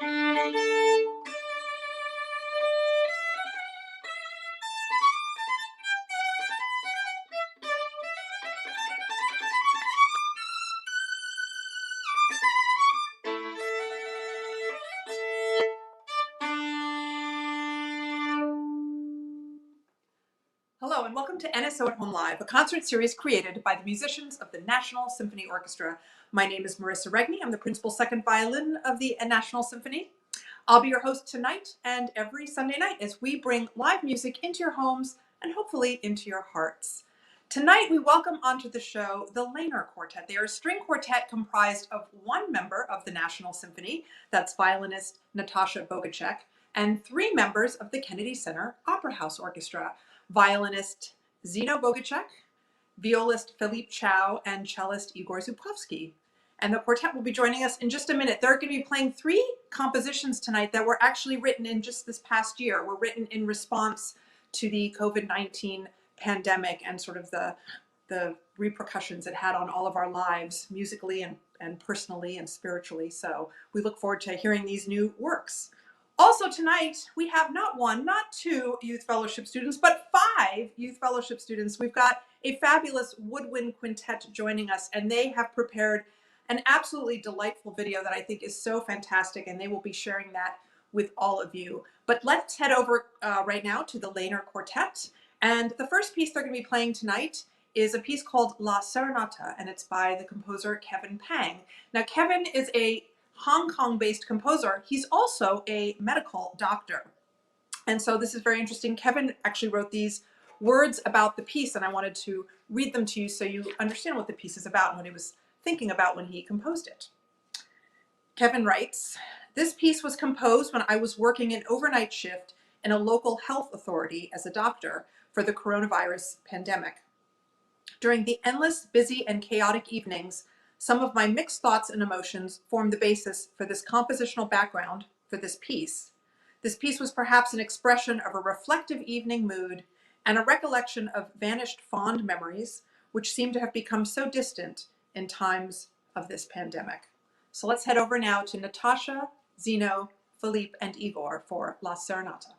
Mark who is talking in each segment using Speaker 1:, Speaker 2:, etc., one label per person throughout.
Speaker 1: Hello and welcome to NSO at Home Live, a concert series created by the musicians of the National Symphony Orchestra. My name is Marissa Regni. I'm the Principal Second Violin of the National Symphony. I'll be your host tonight and every Sunday night as we bring live music into your homes and hopefully into your hearts. Tonight we welcome onto the show the Lehner Quartet. They are a string quartet comprised of one member of the National Symphony, that's violinist Natasha Bogachek, and three members of the Kennedy Center Opera House Orchestra, violinist Zino Bogachek, violist Philippe Chao, and cellist Igor Zubkovksy. And the quartet will be joining us in just a minute. They're going to be playing three compositions tonight that were actually written in just this past year. Were written in response to the COVID-19 pandemic and sort of the repercussions it had on all of our lives, musically and personally and spiritually. So we look forward to hearing these new works. Also tonight, we have not one, not two youth fellowship students, but 5 youth fellowship students. We've got a fabulous woodwind quintet joining us, and they have prepared an absolutely delightful video that I think is so fantastic, and they will be sharing that with all of you. But let's head over right now to the Lehner Quartet. And the first piece they're going to be playing tonight is a piece called La Serenata, and it's by the composer Kevin Pang. Now, Kevin is a Hong Kong-based composer. He's also a medical doctor. And so this is very interesting. Kevin actually wrote these words about the piece, and I wanted to read them to you so you understand what the piece is about and what he was thinking about when he composed it. Kevin writes, "This piece was composed when I was working an overnight shift in a local health authority as a doctor for the coronavirus pandemic. During the endless, busy, and chaotic evenings, some of my mixed thoughts and emotions formed the basis for this compositional background for this piece. This piece was perhaps an expression of a reflective evening mood and a recollection of vanished fond memories, which seem to have become so distant in times of this pandemic." So let's head over now to Natasha, Zino, Philippe, and Igor for La Serenata.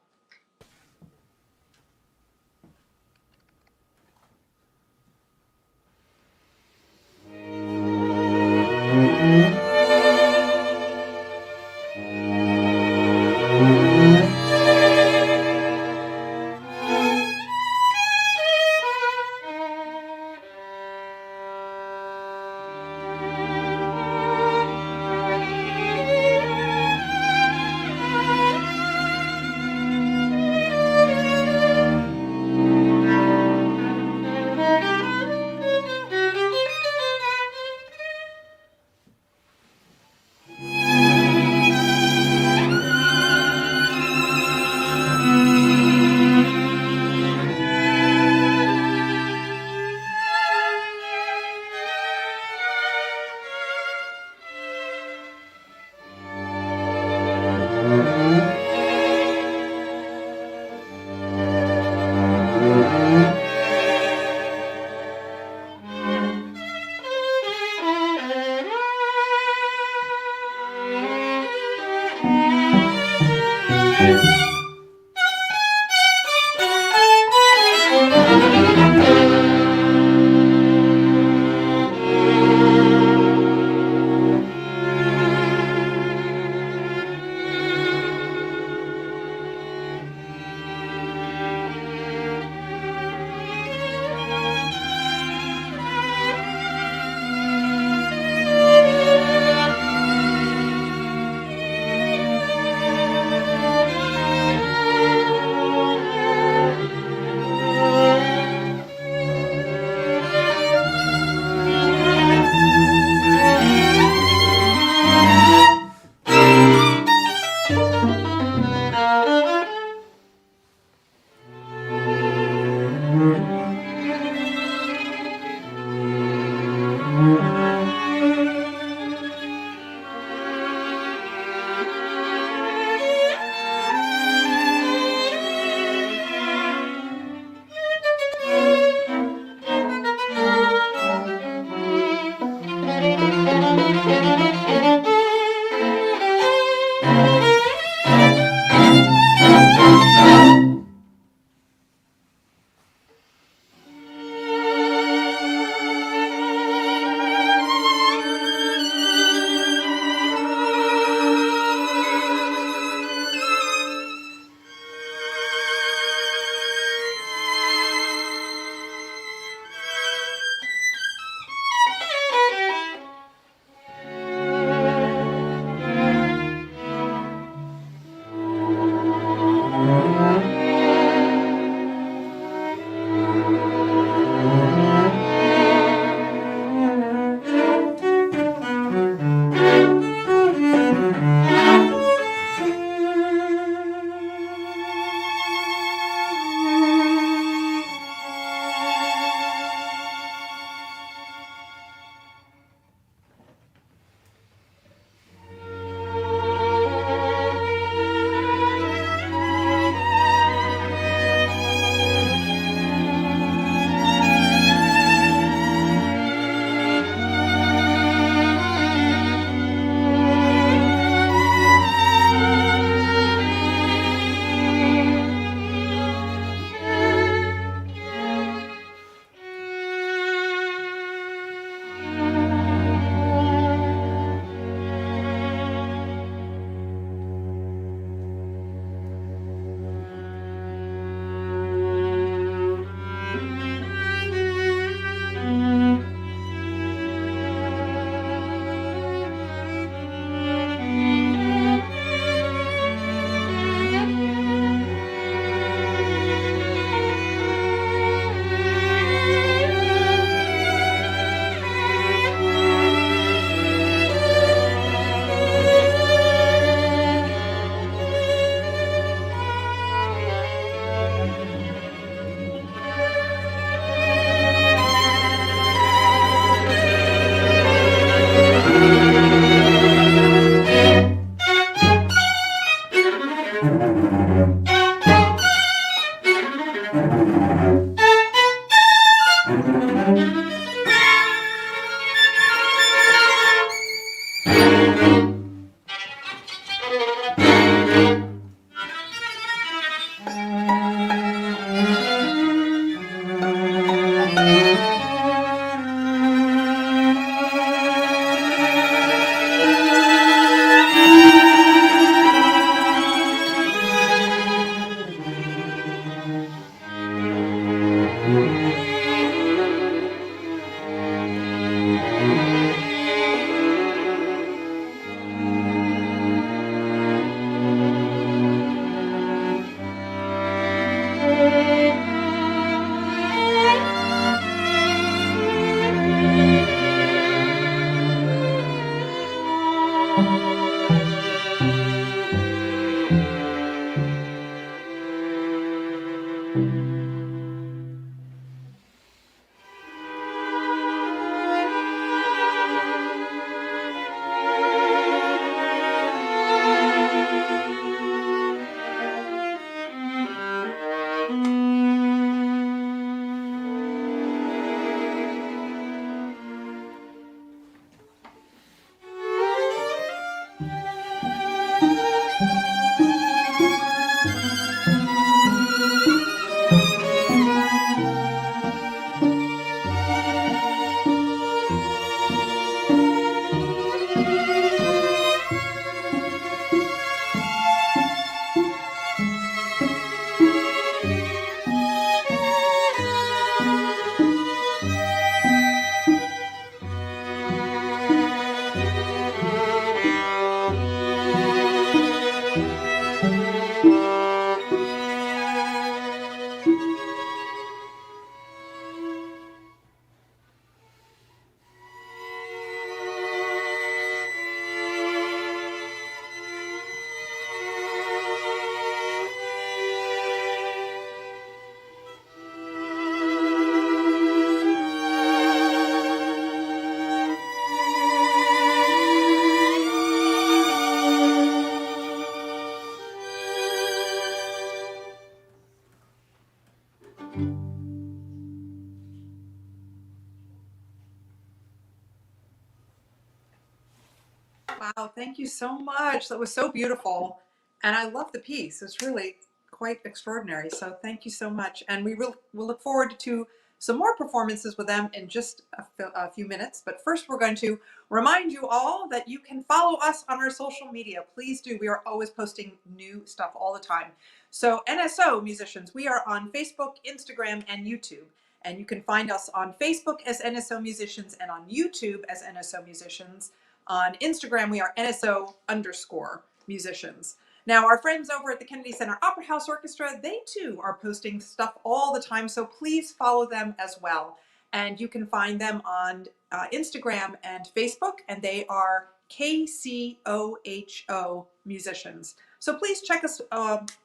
Speaker 1: thank you so much. That was so beautiful. And I love the piece. It's really quite extraordinary. So thank you so much. And we'll look forward to some more performances with them in just a few minutes. But first, we're going to remind you all that you can follow us on our social media. Please do. We are always posting new stuff all the time. So NSO musicians, we are on Facebook, Instagram, and YouTube. And you can find us on Facebook as NSO Musicians and on YouTube as NSO Musicians. On Instagram, we are NSO_musicians. Now, our friends over at the Kennedy Center Opera House Orchestra, they too are posting stuff all the time, so please follow them as well. And you can find them on Instagram and Facebook, and they are KCOHO Musicians. So please check us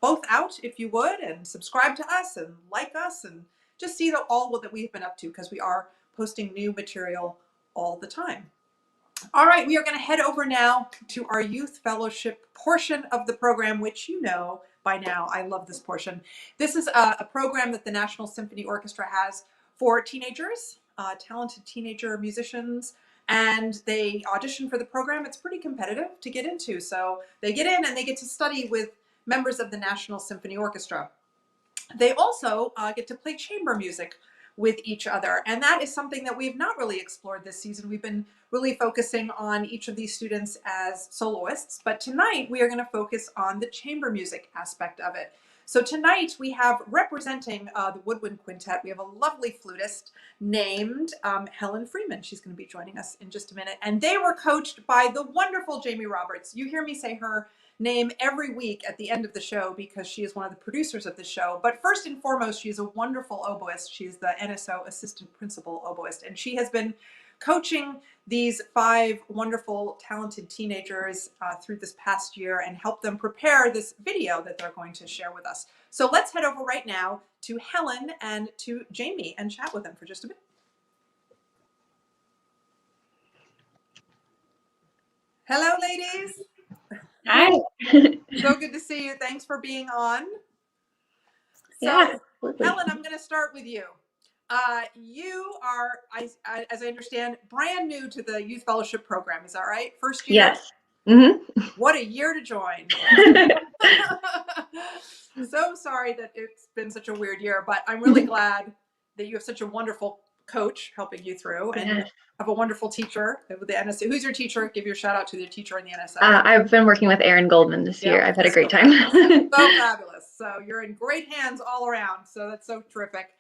Speaker 1: both out if you would, and subscribe to us and like us and just see all that we've been up to, because we are posting new material all the time. All right, we are going to head over now to our youth fellowship portion of the program, which you know by now. I love this portion. This is a program that the National Symphony Orchestra has for teenagers, talented teenager musicians, and they audition for the program. It's pretty competitive to get into. So they get in and they get to study with members of the National Symphony Orchestra. They also get to play chamber music with each other. And that is something that we've not really explored this season. We've been really focusing on each of these students as soloists, but tonight we are going to focus on the chamber music aspect of it. So tonight we have representing the Woodwind Quintet, we have a lovely flutist named Helen Freeman. She's going to be joining us in just a minute. And they were coached by the wonderful Jamie Roberts. You hear me say her name every week at the end of the show because she is one of the producers of the show. But first and foremost, she is a wonderful oboist. She's the NSO Assistant Principal Oboist, and she has been coaching these 5 wonderful, talented teenagers through this past year and helped them prepare this video that they're going to share with us. So let's head over right now to Helen and to Jamie and chat with them for just a bit. Hello, ladies.
Speaker 2: Hi.
Speaker 1: So good to see you. Thanks for being on. So,
Speaker 2: Yeah,
Speaker 1: Helen, I'm going to start with you. You are, as I understand, brand new to the Youth Fellowship program. Is that right? First year?
Speaker 2: Yes. Mm-hmm.
Speaker 1: What a year to join. So sorry that it's been such a weird year, but I'm really glad that you have such a wonderful coach helping you through, and you have a wonderful teacher with the NSO. Who's your teacher? Give your shout out to the teacher in the NSO.
Speaker 2: I've been working with Aaron Goldman this year. I've had a great time.
Speaker 1: So fabulous. So you're in great hands all around. So that's so terrific.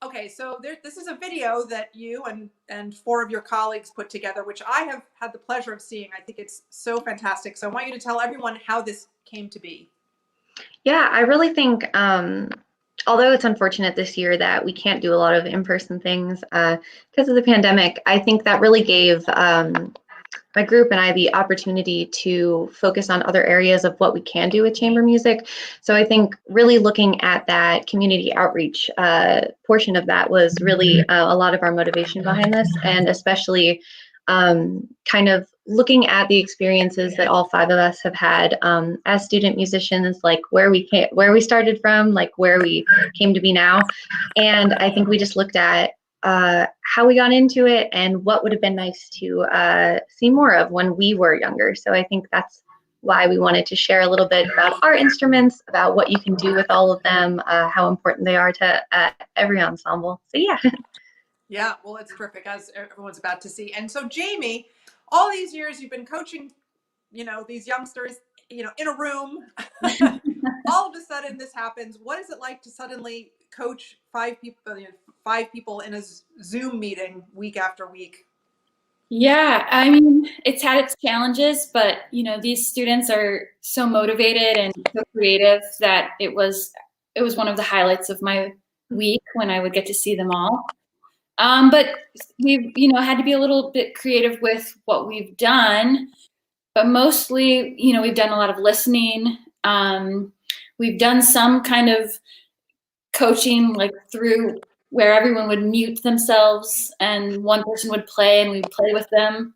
Speaker 1: Okay, so this is a video that you and 4 of your colleagues put together, which I have had the pleasure of seeing. I think it's so fantastic. So I want you to tell everyone how this came to be.
Speaker 2: Yeah, I really think, although it's unfortunate this year that we can't do a lot of in-person things because of the pandemic, I think that really gave my group and I the opportunity to focus on other areas of what we can do with chamber music. So I think really looking at that community outreach portion of that was really a lot of our motivation behind this, and especially kind of looking at the experiences that all 5 of us have had as student musicians, like where we started from, like where we came to be now. And I think we just looked at how we got into it and what would have been nice to see more of when we were younger. So I think that's why we wanted to share a little bit about our instruments, about what you can do with all of them, how important they are to every ensemble. So yeah.
Speaker 1: Yeah, well, it's terrific, as everyone's about to see. And so Jamie, all these years you've been coaching, these youngsters, in a room. All of a sudden this happens. What is it like to suddenly coach 5 people in a Zoom meeting week after week?
Speaker 3: Yeah, I mean, it's had its challenges, but these students are so motivated and so creative that it was one of the highlights of my week when I would get to see them all. But we've had to be a little bit creative with what we've done, but mostly we've done a lot of listening. We've done some kind of coaching, like through where everyone would mute themselves and one person would play and we'd play with them.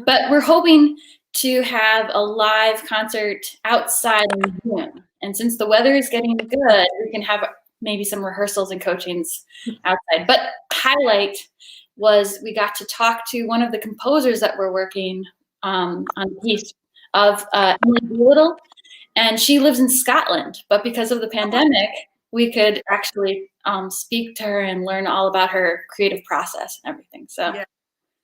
Speaker 3: But we're hoping to have a live concert outside in June. And since the weather is getting good, we can have maybe some rehearsals and coachings outside. But highlight was we got to talk to one of the composers that we're working on a piece of Emily Doolittle, and she lives in Scotland. But because of the pandemic, we could actually speak to her and learn all about her creative process and everything. So
Speaker 1: Yeah.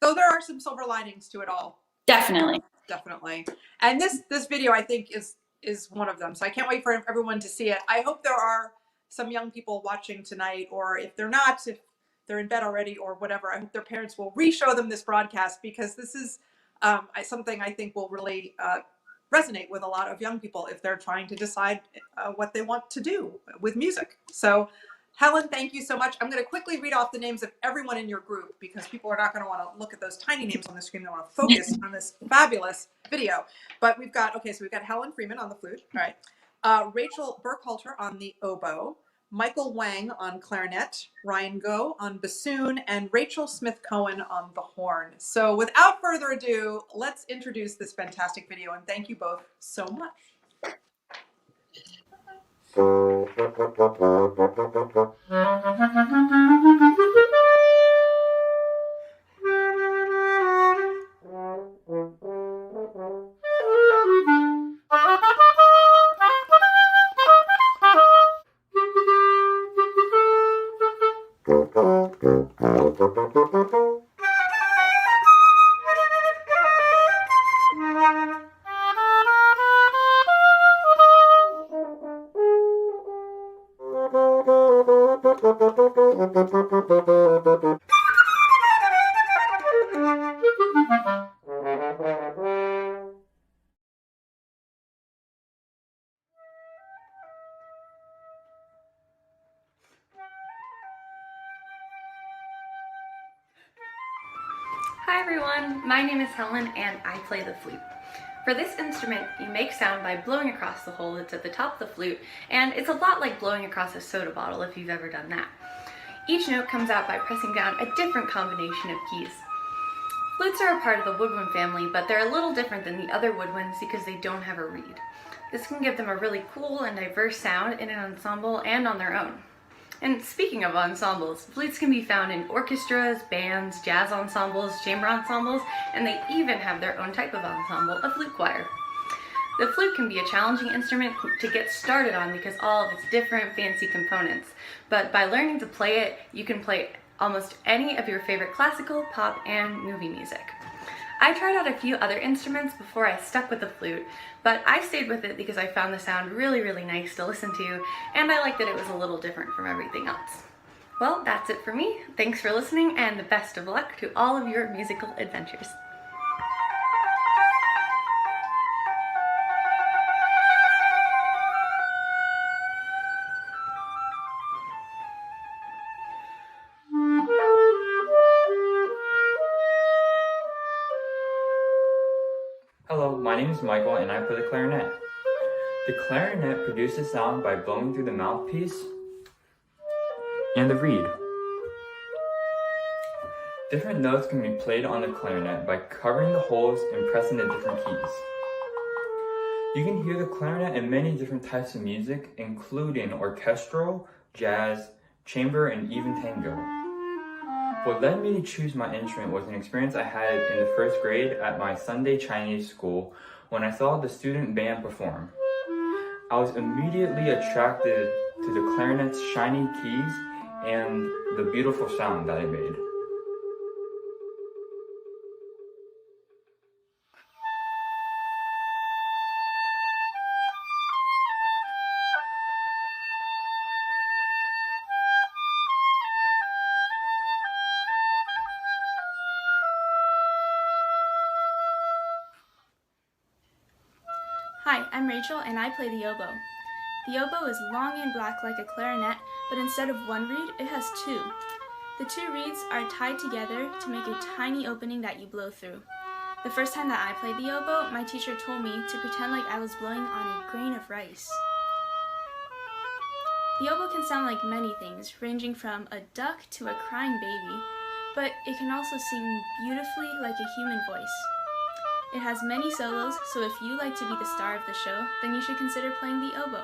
Speaker 1: So there are some silver linings to it all.
Speaker 3: definitely.
Speaker 1: Definitely. And this video, I think, is one of them. So I can't wait for everyone to see it. I hope there are some young people watching tonight, or if they're not, if they're in bed already or whatever, I hope their parents will re-show them this broadcast, because this is something I think will really resonate with a lot of young people if they're trying to decide what they want to do with music. So Helen, thank you so much. I'm going to quickly read off the names of everyone in your group, because people are not going to want to look at those tiny names on the screen. They want to focus on this fabulous video. But we've got, okay, so we've got Helen Freeman on the flute. All right. Rachel Burkhalter on the oboe, Michael Wang on clarinet, Ryan Go on bassoon, and Rachel Smith-Cohen on the horn. So without further ado, let's introduce this fantastic video, and thank you both so much.
Speaker 4: Hi everyone, my name is Helen and I play the flute. For this instrument, you make sound by blowing across the hole that's at the top of the flute, and it's a lot like blowing across a soda bottle if you've ever done that. Each note comes out by pressing down a different combination of keys. Flutes are a part of the woodwind family, but they're a little different than the other woodwinds because they don't have a reed. This can give them a really cool and diverse sound in an ensemble and on their own. And speaking of ensembles, flutes can be found in orchestras, bands, jazz ensembles, chamber ensembles, and they even have their own type of ensemble, a flute choir. The flute can be a challenging instrument to get started on because all of its different fancy components, but by learning to play it, you can play almost any of your favorite classical, pop, and movie music. I tried out a few other instruments before I stuck with the flute, but I stayed with it because I found the sound really, really nice to listen to, and I liked that it was a little different from everything else. Well, that's it for me. Thanks for listening, and the best of luck to all of your musical adventures.
Speaker 5: Hello, my name is Michael and I play the clarinet. The clarinet produces sound by blowing through the mouthpiece and the reed. Different notes can be played on the clarinet by covering the holes and pressing the different keys. You can hear the clarinet in many different types of music, including orchestral, jazz, chamber, and even tango. What led me to choose my instrument was an experience I had in the first grade at my Sunday Chinese school when I saw the student band perform. I was immediately attracted to the clarinet's shiny keys and the beautiful sound that it made.
Speaker 6: Hi, I'm Rachel and I play the oboe. The oboe is long and black like a clarinet, but instead of one reed, it has two. The two reeds are tied together to make a tiny opening that you blow through. The first time that I played the oboe, my teacher told me to pretend like I was blowing on a grain of rice. The oboe can sound like many things, ranging from a duck to a crying baby, but it can also sing beautifully like a human voice. It has many solos, so if you like to be the star of the show, then you should consider playing the oboe.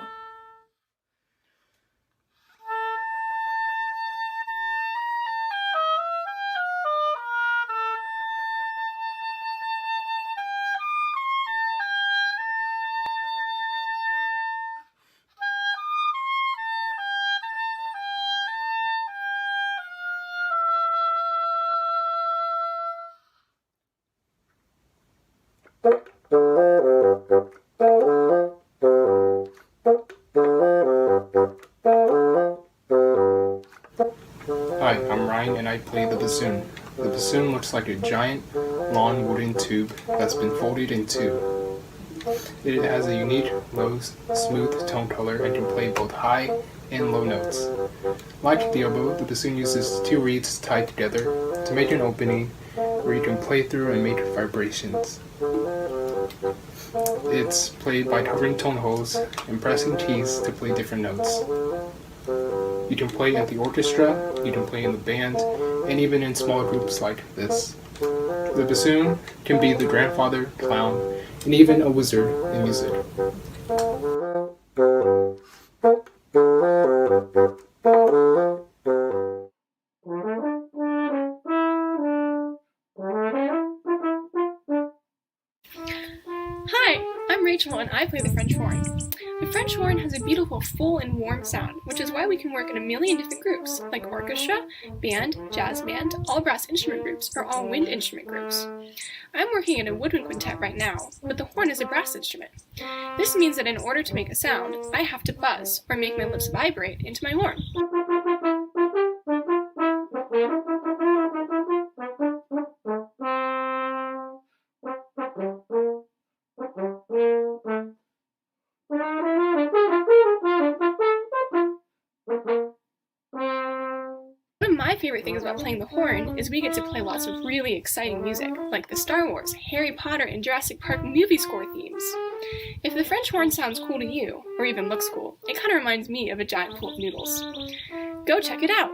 Speaker 7: Ryan and I play the bassoon. The bassoon looks like a giant, long wooden tube that's been folded in two. It has a unique, low, smooth tone color and can play both high and low notes. Like the oboe, the bassoon uses two reeds tied together to make an opening where you can play through and make vibrations. It's played by covering tone holes and pressing keys to play different notes. You can play in the orchestra, you can play in the band, and even in small groups like this. The bassoon can be the grandfather, clown, and even a wizard in music.
Speaker 8: Hi, I'm Rachel and I play the French horn. The French horn has a beautiful full and warm sound, which is why we can work in a million different groups, like orchestra, band, jazz band, all brass instrument groups, or all wind instrument groups. I'm working in a woodwind quintet right now, but the horn is a brass instrument. This means that in order to make a sound, I have to buzz, or make my lips vibrate, into my horn. One of my favorite things about playing the horn is we get to play lots of really exciting music, like the Star Wars, Harry Potter, and Jurassic Park movie score themes. If the French horn sounds cool to you, or even looks cool, it kind of reminds me of a giant pool of noodles. Go check it out!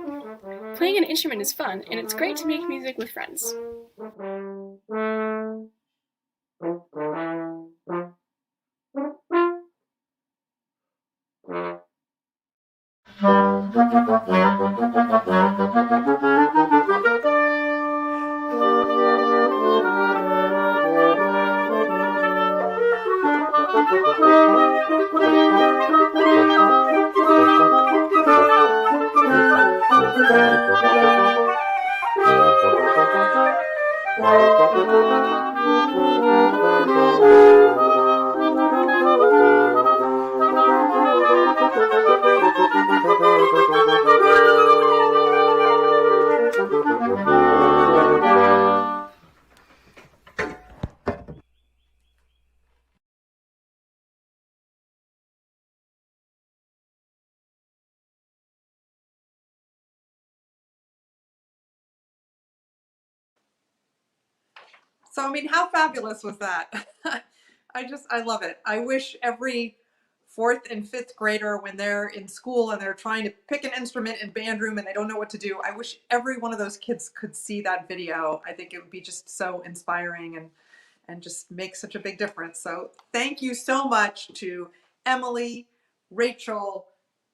Speaker 8: Playing an instrument is fun, and it's great to make music with friends.
Speaker 1: So, I mean, how fabulous was that? I love it. I wish every fourth and fifth grader, when they're in school and they're trying to pick an instrument in band room and they don't know what to do, I wish every one of those kids could see that video. I think it would be just so inspiring and just make such a big difference. So thank you so much to Emily, Rachel,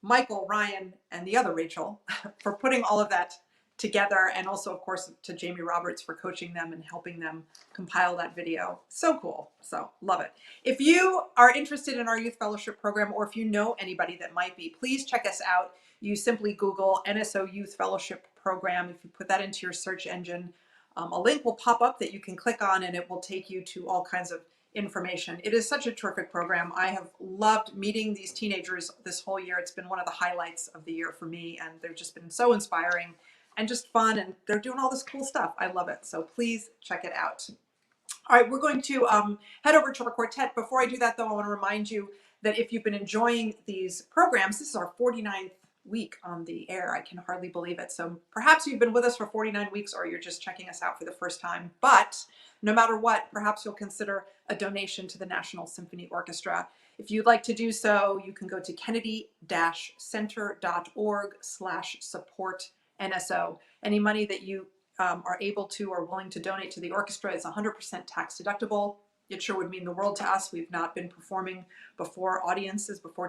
Speaker 1: Michael, Ryan, and the other Rachel for putting all of that together, and also of course to Jamie Roberts for coaching them and helping them compile that video. So cool. So love it. If you are interested in our youth fellowship program, or if you know anybody that might be, please check us out. You simply Google NSO Youth Fellowship Program. If you put that into your search engine, a link will pop up that you can click on and it will take you to all kinds of information. It is such a terrific program. I have loved meeting these teenagers this whole year. It's been one of the highlights of the year for me, and they've just been so inspiring and just fun, and they're doing all this cool stuff. I love it. So please check it out. All right, we're going to head over to our quartet. Before I do that, though, I want to remind you that if you've been enjoying these programs, this is our 49th week on the air. I can hardly believe it. So perhaps you've been with us for 49 weeks, or you're just checking us out for the first time. But no matter what, perhaps you'll consider a donation to the National Symphony Orchestra. If you'd like to do so, you can go to kennedy-center.org/support NSO. Any money that you are able to or willing to donate to the orchestra is 100% tax deductible. It sure would mean the world to us. We've not been performing before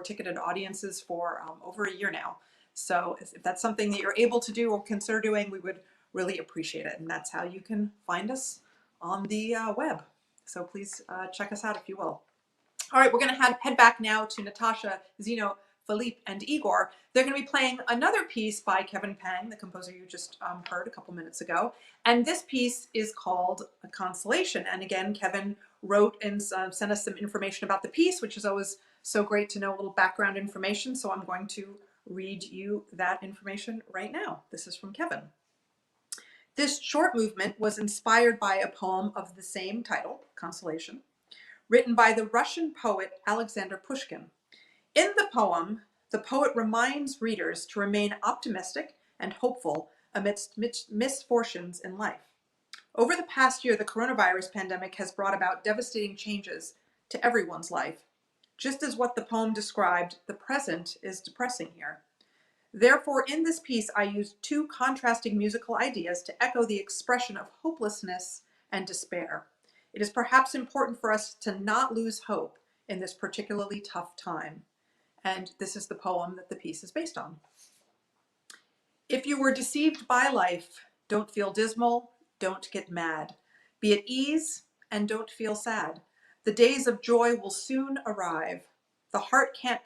Speaker 1: ticketed audiences for over a year now. So if that's something that you're able to do or consider doing, we would really appreciate it. And that's how you can find us on the web. So please check us out if you will. All right, we're going to head back now to Natasha, Zino, Philippe, and Igor. They're going to be playing another piece by Kevin Pang, the composer you just heard a couple minutes ago. And this piece is called Consolation. And again, Kevin wrote and sent us some information about the piece, which is always so great to know a little background information. So I'm going to read you that information right now. This is from Kevin. This short movement was inspired by a poem of the same title, Consolation, written by the Russian poet Alexander Pushkin. In the poem, the poet reminds readers to remain optimistic and hopeful amidst misfortunes in life. Over the past year, the coronavirus pandemic has brought about devastating changes to everyone's life. Just as what the poem described, the present is depressing here. Therefore, in this piece, I used two contrasting musical ideas to echo the expression of hopelessness and despair. It is perhaps important for us to not lose hope in this particularly tough time. And this is the poem that the piece is based on. If you were deceived by life, don't feel dismal, don't get mad. Be at ease and don't feel sad. The days of joy will soon arrive. The heart can't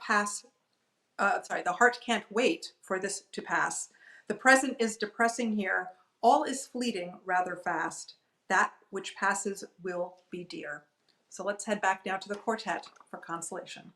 Speaker 1: wait for this to pass. The present is depressing here. All is fleeting rather fast. That which passes will be dear. So let's head back now to the quartet for Consolation.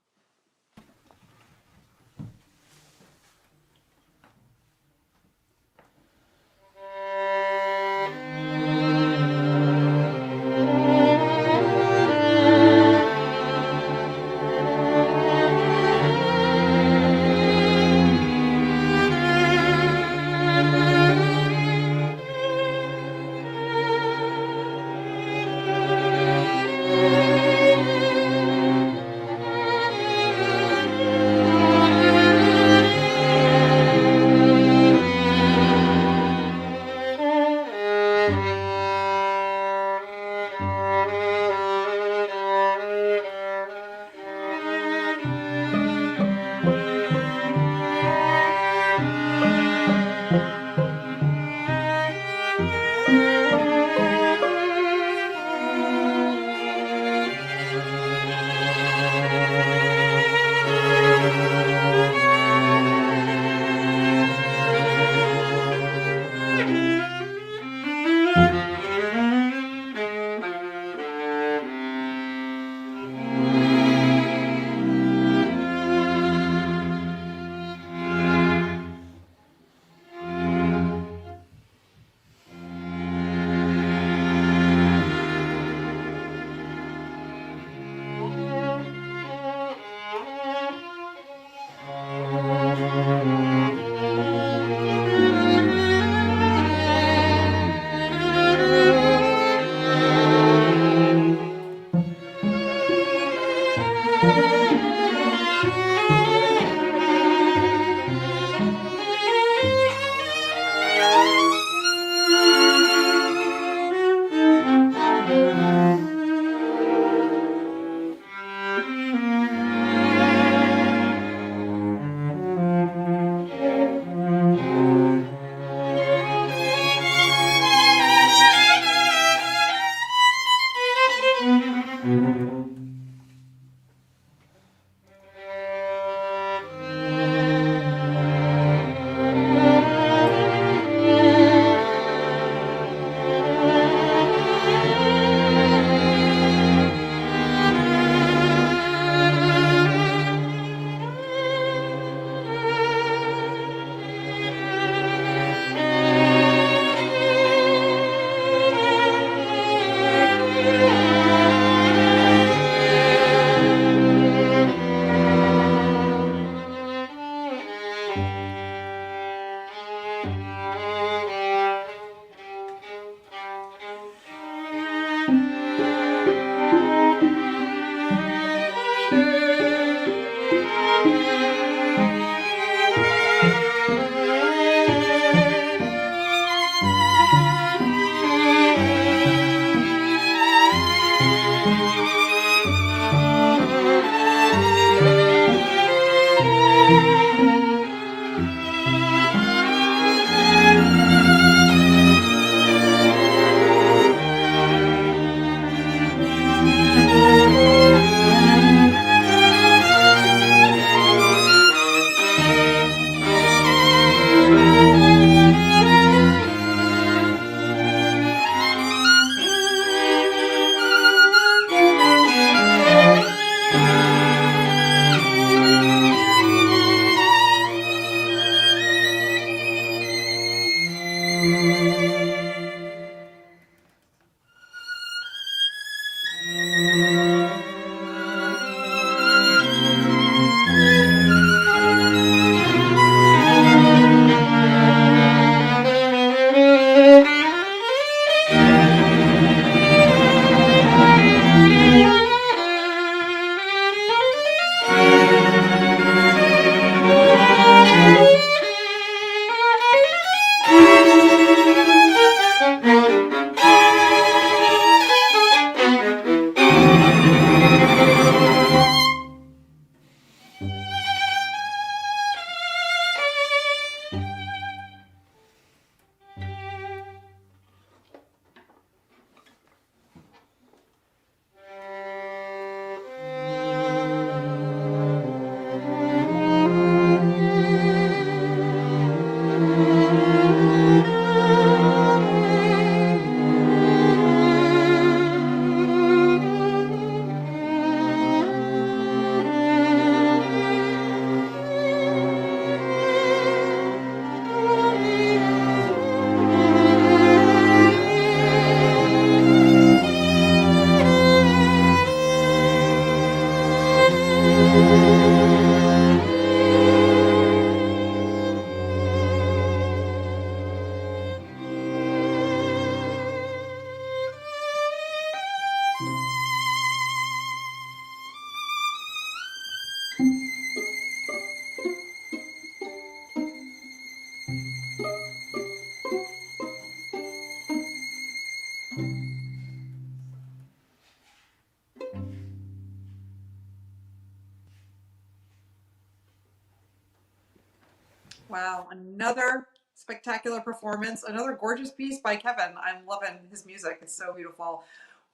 Speaker 1: Wow, another spectacular performance, another gorgeous piece by Kevin. I'm loving his music. It's so beautiful.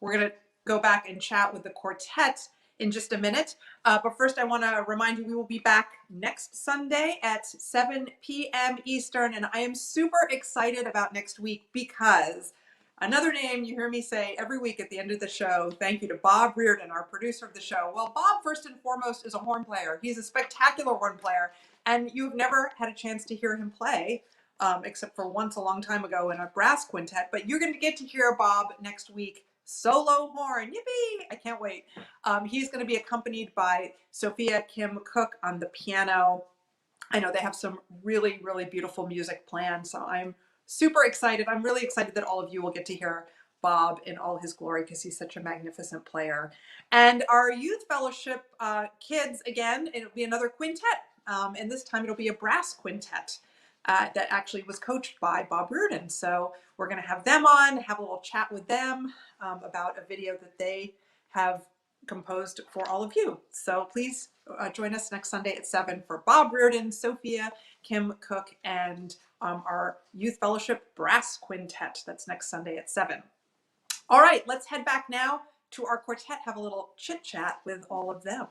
Speaker 1: We're going to go back and chat with the quartet in just a minute. But first, I want to remind you we will be back next Sunday at 7 p.m. Eastern. And I am super excited about next week because another name you hear me say every week at the end of the show, thank you to Bob Reardon, our producer of the show. Well, Bob, first and foremost, is a horn player. He's a spectacular horn player. And you've never had a chance to hear him play, except for once a long time ago in a brass quintet. But you're going to get to hear Bob next week, solo horn. Yippee! I can't wait. He's going to be accompanied by Sophia Kim Cook on the piano. I know they have some really, really beautiful music planned. So I'm super excited. I'm really excited that all of you will get to hear Bob in all his glory because he's such a magnificent player. And our youth fellowship kids, again, it'll be another quintet. And this time it'll be a brass quintet that actually was coached by Bob Reardon. So we're going to have them on, have a little chat with them about a video that they have composed for all of you. So please join us next Sunday at 7 for Bob Reardon, Sophia, Kim Cook, and our Youth Fellowship Brass Quintet. That's next Sunday at 7. All right, let's head back now to our quartet, have a little chit chat with all of them.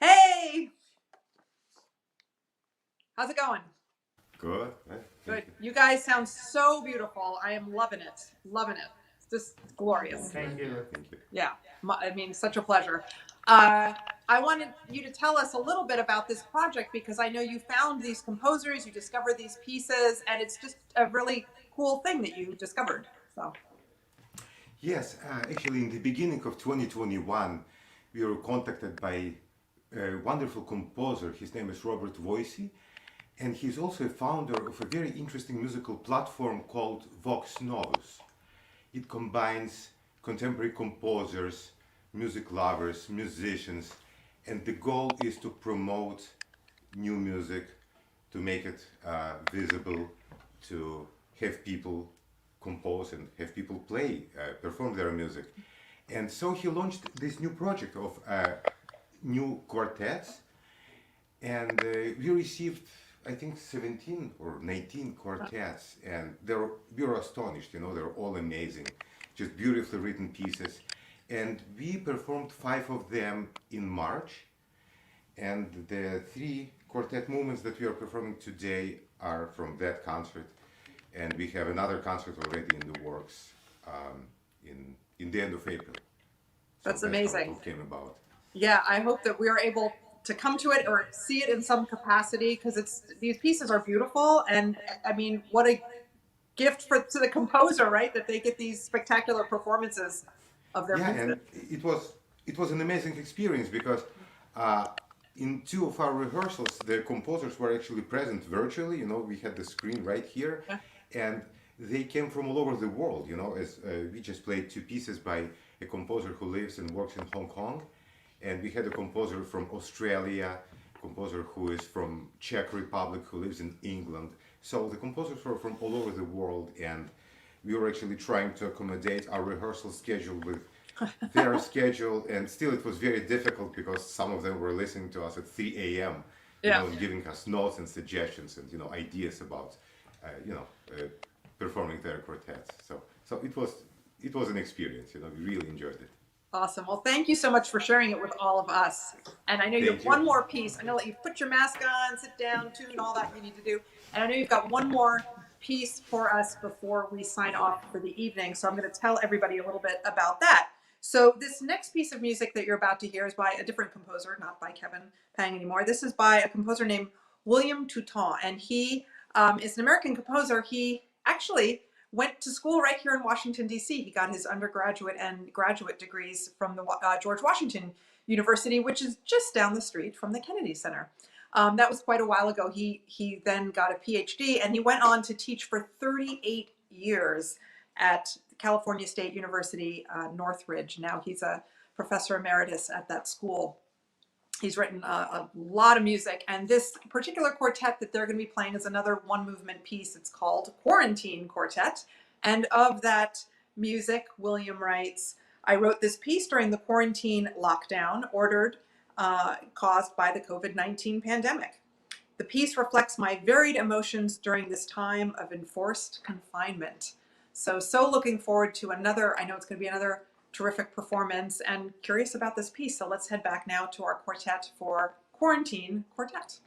Speaker 1: Hey! How's it going?
Speaker 9: Good.
Speaker 1: Good. You guys sound so beautiful. I am loving it. Loving it. It's just glorious.
Speaker 9: Thank you. Thank you.
Speaker 1: Yeah. I mean, such a pleasure. I wanted you to tell us a little bit about this project because I know you found these composers, you discovered these pieces, and it's just a really cool thing that you discovered. So.
Speaker 9: Yes, actually, in the beginning of 2021, we were contacted by a wonderful composer. His name is Robert Voisey, and he's also a founder of a very interesting musical platform called Vox Novus. It combines contemporary composers, music lovers, musicians, and the goal is to promote new music, to make it visible, to have people compose and have people play, perform their music. And so he launched this new project of new quartets, and we received, I think, 17 or 19 quartets, and we were astonished, they're all amazing, just beautifully written pieces. And we performed 5 of them in March, and the 3 quartet movements that we are performing today are from that concert, and we have another concert already in the works in the end of April. So
Speaker 1: That's amazing.
Speaker 9: How it came about.
Speaker 1: Yeah, I hope that we are able to come to it or see it in some capacity because these pieces are beautiful, and I mean, what a gift to the composer, right? That they get these spectacular performances of their music.
Speaker 9: And it was an amazing experience because in 2 of our rehearsals, the composers were actually present virtually. We had the screen right here, and they came from all over the world. As we just played 2 pieces by a composer who lives and works in Hong Kong. And we had a composer from Australia, a composer who is from Czech Republic, who lives in England. So the composers were from all over the world, and we were actually trying to accommodate our rehearsal schedule with their schedule, and still it was very difficult because some of them were listening to us at 3 a.m. And giving us notes and suggestions and ideas about performing their quartets. So it was an experience. We really enjoyed it.
Speaker 1: Awesome. Well, thank you so much for sharing it with all of us. And I know you have one more piece. I'm going to let you put your mask on, sit down, tune, all that you need to do. And I know you've got one more piece for us before we sign off for the evening. So I'm going to tell everybody a little bit about that. So this next piece of music that you're about to hear is by a different composer, not by Kevin Pang anymore. This is by a composer named William Toutant. And he is an American composer. He actually went to school right here in Washington, D.C. He got his undergraduate and graduate degrees from the George Washington University, which is just down the street from the Kennedy Center. That was quite a while ago. He then got a PhD, and he went on to teach for 38 years at California State University, Northridge. Now he's a professor emeritus at that school. He's written a lot of music, and this particular quartet that they're going to be playing is another one-movement piece. It's called Quarantine Quartet, and of that music, William writes, I wrote this piece during the quarantine lockdown caused by the COVID-19 pandemic. The piece reflects my varied emotions during this time of enforced confinement. So looking forward to another, I know it's going to be another terrific performance, and curious about this piece. So let's head back now to our quartet for Quarantine Quartet.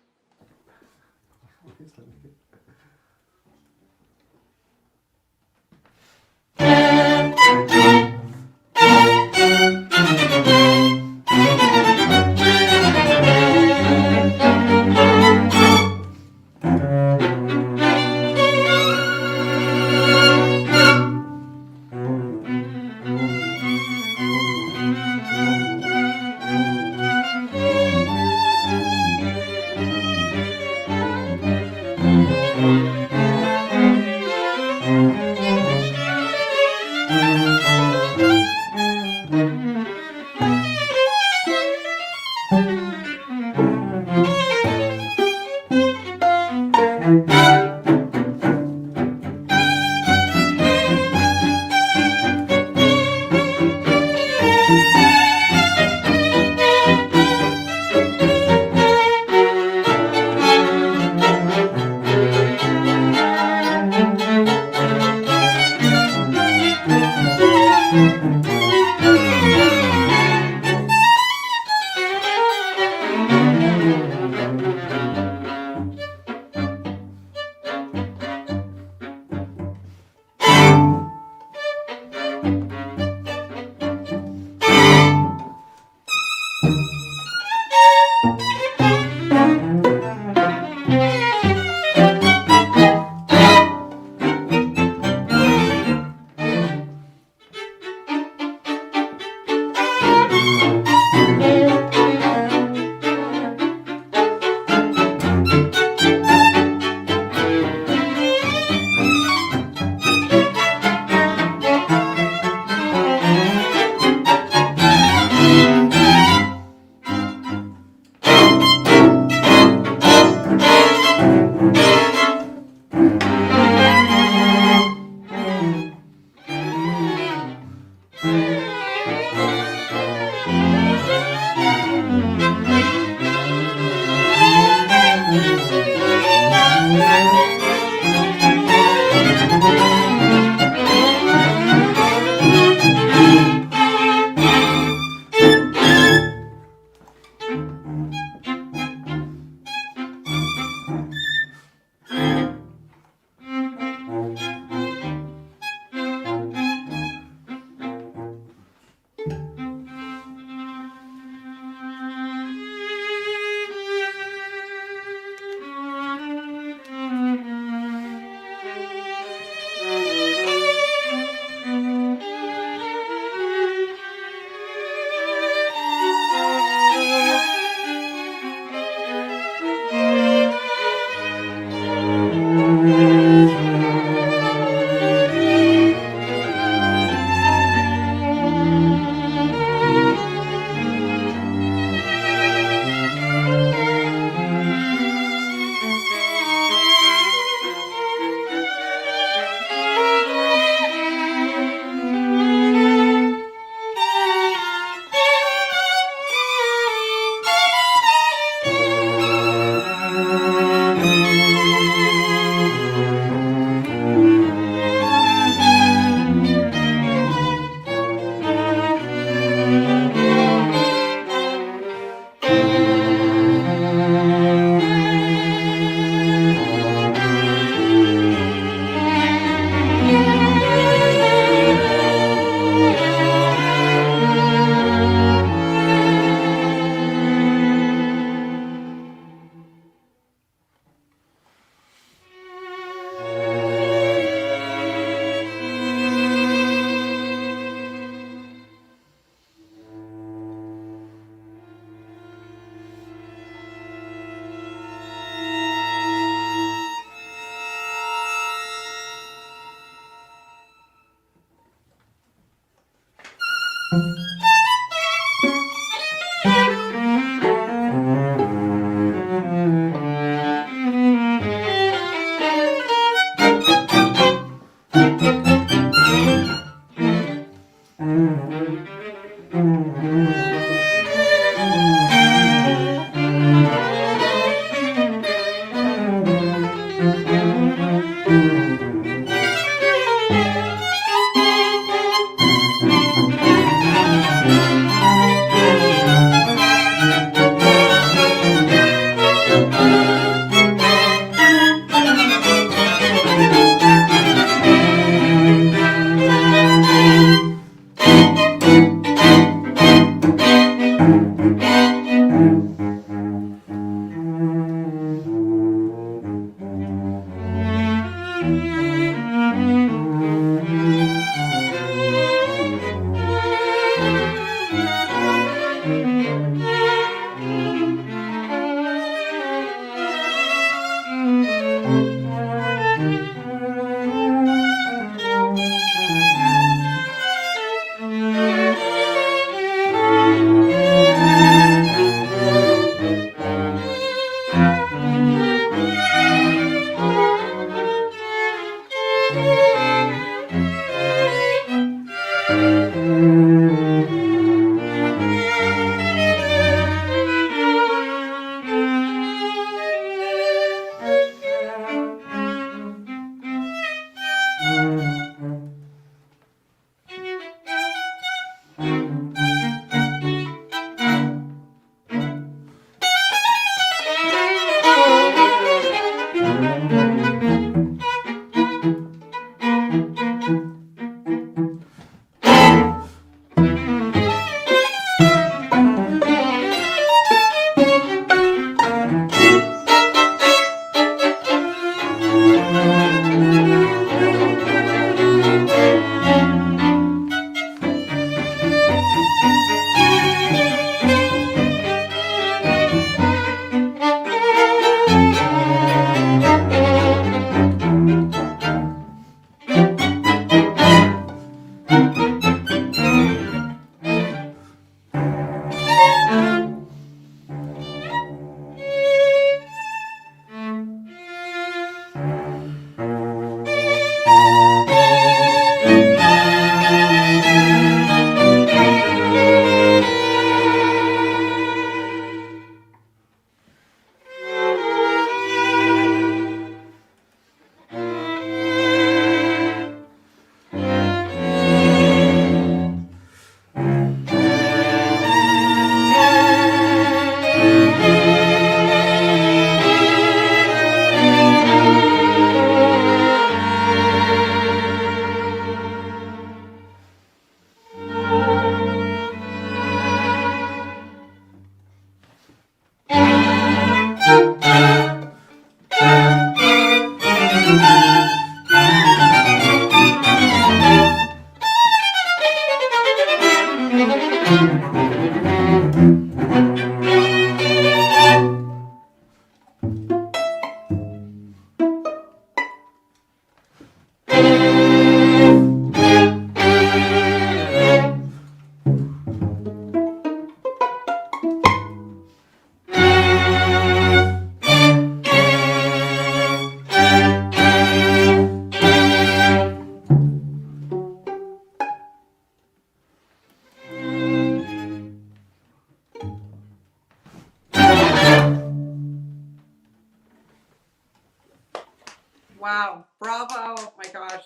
Speaker 1: Wow, bravo, oh my gosh.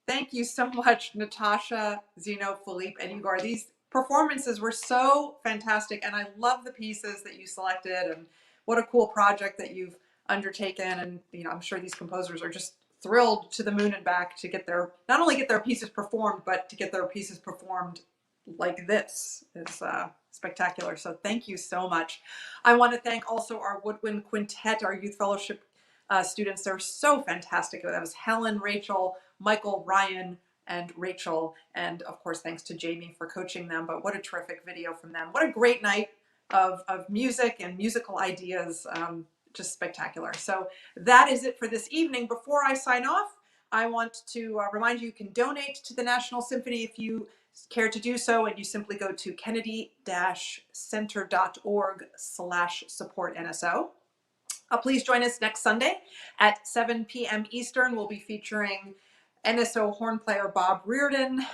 Speaker 1: Thank you so much, Natasha, Zino, Philippe, and Igor. These performances were so fantastic, and I love the pieces that you selected, and what a cool project that you've undertaken. And I'm sure these composers are just thrilled to the moon and back to get their, not only get their pieces performed, but to get their pieces performed like this is spectacular. So thank you so much. I want to thank also our Woodwind Quintet, our youth fellowship students. They're so fantastic. That was Helen, Rachel, Michael, Ryan, and Rachel. And of course, thanks to Jamie for coaching them. But what a terrific video from them. What a great night of music and musical ideas. Just spectacular. So that is it for this evening. Before I sign off, I want to remind you, you can donate to the National Symphony if you care to do so, and you simply go to kennedy-center.org/support NSO. Please join us next Sunday at 7 p.m. Eastern. We'll be featuring NSO horn player Bob Reardon.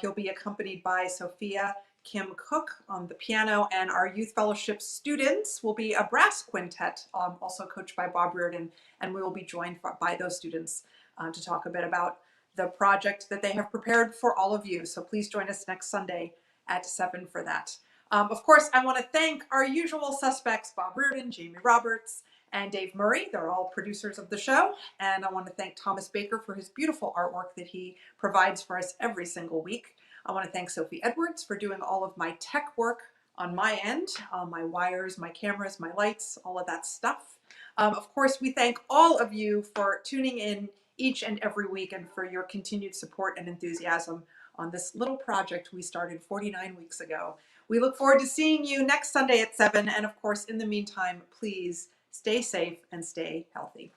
Speaker 1: He'll be accompanied by Sophia Kim Cook on the piano, and our youth fellowship students will be a brass quintet, also coached by Bob Reardon, and we will be joined by those students to talk a bit about the project that they have prepared for all of you. So please join us next Sunday at 7 for that. Of course, I want to thank our usual suspects, Bob Reardon, Jamie Roberts, and Dave Murray. They're all producers of the show. And I want to thank Thomas Baker for his beautiful artwork that he provides for us every single week. I want to thank Sophie Edwards for doing all of my tech work on my end, my wires, my cameras, my lights, all of that stuff. Of course, we thank all of you for tuning in each and every week and for your continued support and enthusiasm on this little project we started 49 weeks ago. We look forward to seeing you next Sunday at 7. And of course, in the meantime, please stay safe and stay healthy.